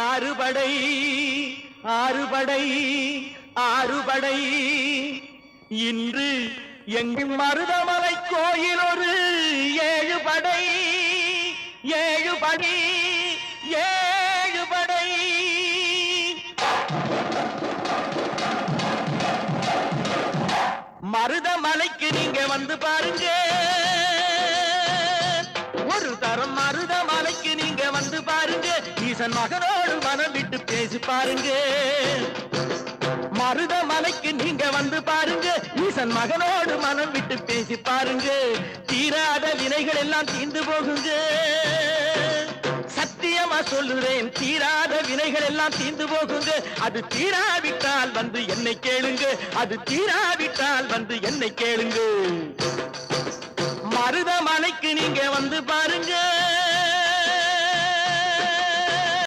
ஆறுபடை ஆறுபடை ஆறுபடை இன்று எங்கும் மருதமலை கோயில் ஒரு ஏழுபடை ஏழுபடை ஏழுபடை மருதமலைக்கு நீங்க வந்து பாருங்க ஒரு தரம் மருதமலைக்கு நீங்க வந்து பாருங்க ஈசன் மகனோடு மனம் விட்டு பேசி பாருங்க மருதமலைக்கு நீங்க வந்து பாருங்க ஈசன் மகனோடு மனம் விட்டு பேசி பாருங்க தீராத வினைகள் எல்லாம் தீர்ந்து போகுங்க சத்தியமா சொல்லுறேன் தீராத வினைகள் எல்லாம் தீர்ந்து போகுங்க அது தீராவிட்டால் வந்து என்னை கேளுங்க அது தீராவிட்டால் வந்து என்னை கேளுங்க மருதமலைக்கு நீங்க வந்து பாருங்க